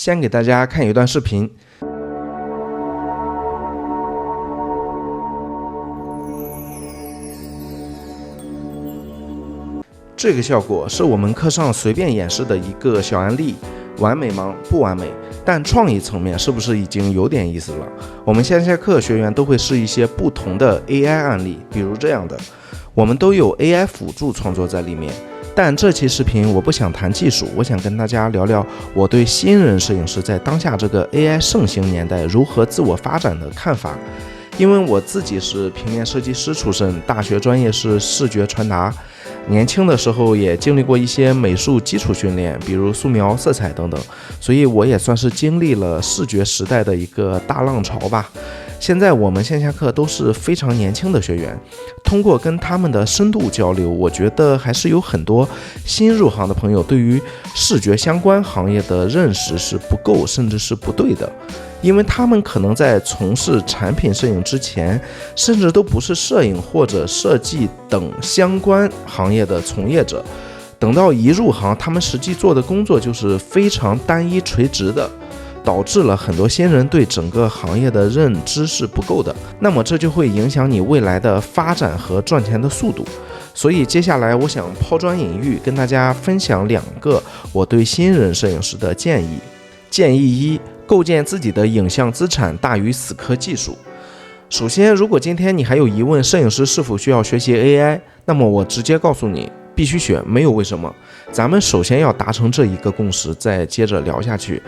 先给大家看一段视频。这个效果是我们课上随便演示的一个小案例，完美吗？不完美，但创意层面是不是已经有点意思了？我们线下课学员都会试一些不同的 AI 案例，比如这样的，我们都有 AI 辅助创作在里面。但这期视频我不想谈技术，我想跟大家聊聊我对新人摄影师在当下这个 AI 盛行年代如何自我发展的看法。因为我自己是平面设计师出身，大学专业是视觉传达，年轻的时候也经历过一些美术基础训练，比如素描、色彩等等，所以我也算是经历了视觉时代的一个大浪潮吧。现在我们线下课都是非常年轻的学员，通过跟他们的深度交流，我觉得还是有很多新入行的朋友对于视觉相关行业的认识是不够，甚至是不对的。因为他们可能在从事产品摄影之前，甚至都不是摄影或者设计等相关行业的从业者，等到一入行，他们实际做的工作就是非常单一垂直的，导致了很多新人对整个行业的认知是不够的，那么这就会影响你未来的发展和赚钱的速度。所以接下来我想抛砖引玉，跟大家分享2个我对新人摄影师的建议。建议1，构建自己的影像资产大于死磕技术。首先，如果今天你还有疑问摄影师是否需要学习 AI， 那么我直接告诉你，必须学，没有为什么。咱们首先要达成这一个共识，再接着聊下去。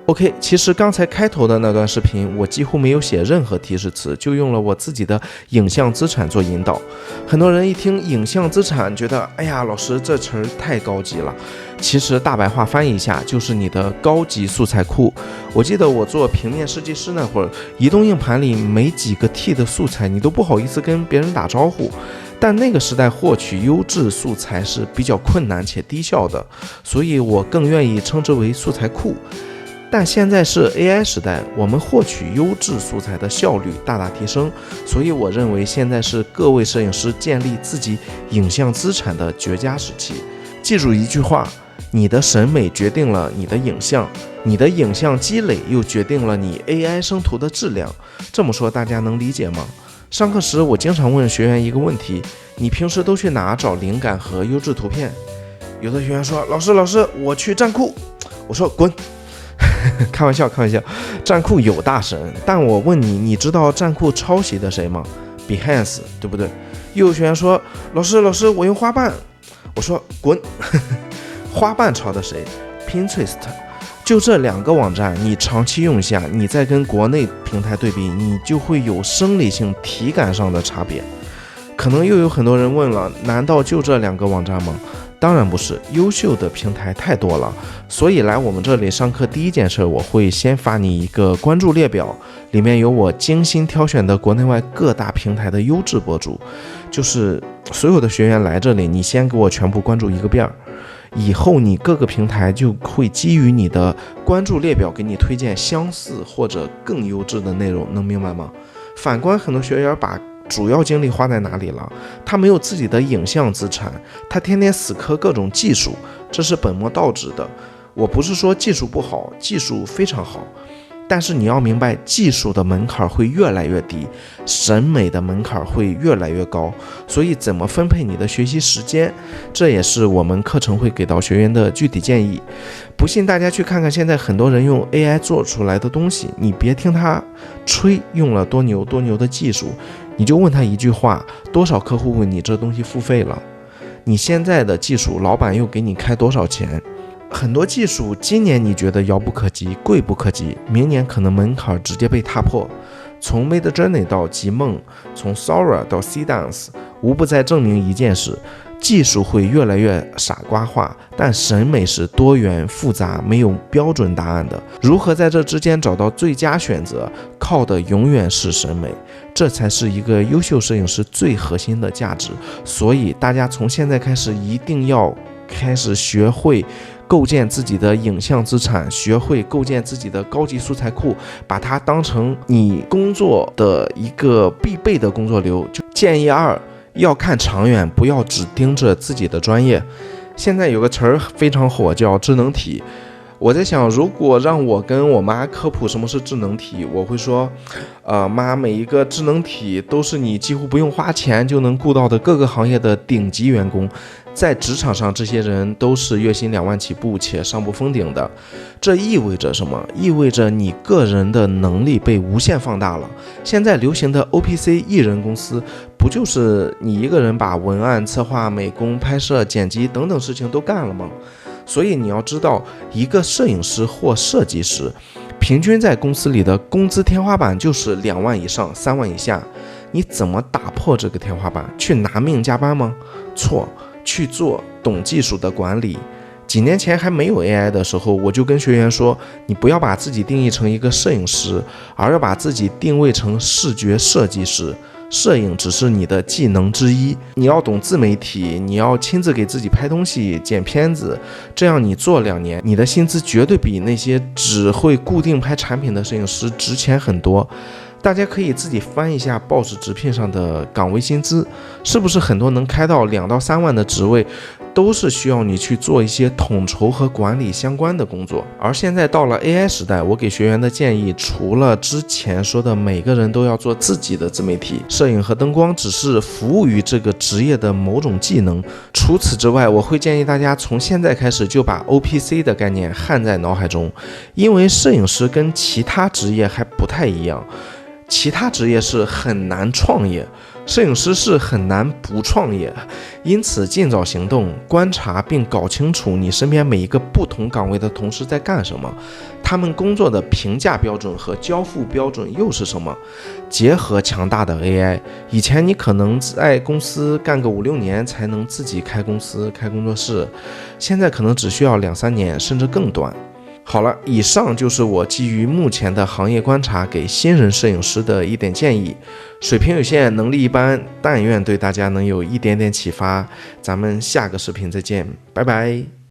OK， 其实刚才开头的那段视频，我几乎没有写任何提示词，就用了我自己的影像资产做引导。很多人一听影像资产，觉得哎呀，老师这词儿太高级了。其实大白话翻译一下，就是你的高级素材库。我记得我做平面设计师那会儿，移动硬盘里没几个 T 的素材，你都不好意思跟别人打招呼。但那个时代获取优质素材是比较困难且低效的，所以我更愿意称之为素材库。但现在是 AI 时代，我们获取优质素材的效率大大提升，所以我认为现在是各位摄影师建立自己影像资产的绝佳时期。记住一句话，你的审美决定了你的影像，你的影像积累又决定了你 AI 生图的质量。这么说大家能理解吗？上课时我经常问学员一个问题，你平时都去哪找灵感和优质图片？有的学员说，老师，我去站酷。我说滚。开玩笑，站酷有大神，但我问你，你知道站酷抄袭的谁吗？ Behance， 对不对？又有学员说，老师，我用花瓣。我说滚。花瓣抄的谁？ Pinterest。 就这2个网站，你长期用下，你再跟国内平台对比，你就会有生理性体感上的差别。可能又有很多人问了，难道就这2个网站吗？当然不是，优秀的平台太多了，所以来我们这里上课第一件事，我会先发你一个关注列表，里面有我精心挑选的国内外各大平台的优质博主，就是所有的学员来这里，你先给我全部关注一个遍儿，以后你各个平台就会基于你的关注列表给你推荐相似或者更优质的内容，能明白吗？反观很多学员把主要精力花在哪里了？他没有自己的影像资产，他天天死磕各种技术，这是本末倒置的。我不是说技术不好，技术非常好，但是你要明白，技术的门槛会越来越低，审美的门槛会越来越高，所以怎么分配你的学习时间，这也是我们课程会给到学员的具体建议。不信大家去看看现在很多人用 AI 做出来的东西，你别听他吹用了多牛的技术，你就问他一句话，多少客户问你这东西付费了？你现在的技术老板又给你开多少钱？很多技术今年你觉得遥不可及，贵不可及，明年可能门槛直接被踏破。从 Midjourney 到极梦，从 Sora 到 Seedance， 无不在证明一件事，技术会越来越傻瓜化，但审美是多元复杂，没有标准答案的。如何在这之间找到最佳选择，靠的永远是审美，这才是一个优秀摄影师最核心的价值。所以大家从现在开始一定要开始学会构建自己的影像资产，学会构建自己的高级素材库，把它当成你工作的一个必备的工作流。就建议2，要看长远，不要只盯着自己的专业。现在有个词儿非常火，叫智能体。我在想，如果让我跟我妈科普什么是智能体，我会说，妈，每一个智能体都是你几乎不用花钱就能雇到的各个行业的顶级员工，在职场上，这些人都是月薪2万起步且上不封顶的。这意味着什么？意味着你个人的能力被无限放大了。现在流行的 OPC 艺人公司，不就是你一个人把文案、策划、美工、拍摄、剪辑等等事情都干了吗？所以你要知道，一个摄影师或设计师，平均在公司里的工资天花板就是2万以上，3万以下。你怎么打破这个天花板？去拿命加班吗？错，去做懂技术的管理。几年前还没有 AI 的时候，我就跟学员说，你不要把自己定义成一个摄影师，而要把自己定位成视觉设计师。摄影只是你的技能之一，你要懂自媒体，你要亲自给自己拍东西、剪片子，这样你做2年，你的薪资绝对比那些只会固定拍产品的摄影师值钱很多。大家可以自己翻一下报纸直聘上的岗位薪资，是不是很多能开到2到3万的职位，都是需要你去做一些统筹和管理相关的工作。而现在到了 AI 时代，我给学员的建议，除了之前说的每个人都要做自己的自媒体，摄影和灯光只是服务于这个职业的某种技能。除此之外，我会建议大家从现在开始就把 OPC 的概念焊在脑海中，因为摄影师跟其他职业还不太一样。其他职业是很难创业，摄影师是很难不创业，因此尽早行动，观察并搞清楚你身边每一个不同岗位的同事在干什么，他们工作的评价标准和交付标准又是什么。结合强大的 AI， 以前你可能在公司干个5-6年才能自己开公司、开工作室，现在可能只需要2-3年，甚至更短。好了，以上就是我基于目前的行业观察给新人摄影师的一点建议，水平有限，能力一般，但愿对大家能有一点点启发。咱们下个视频再见，拜拜。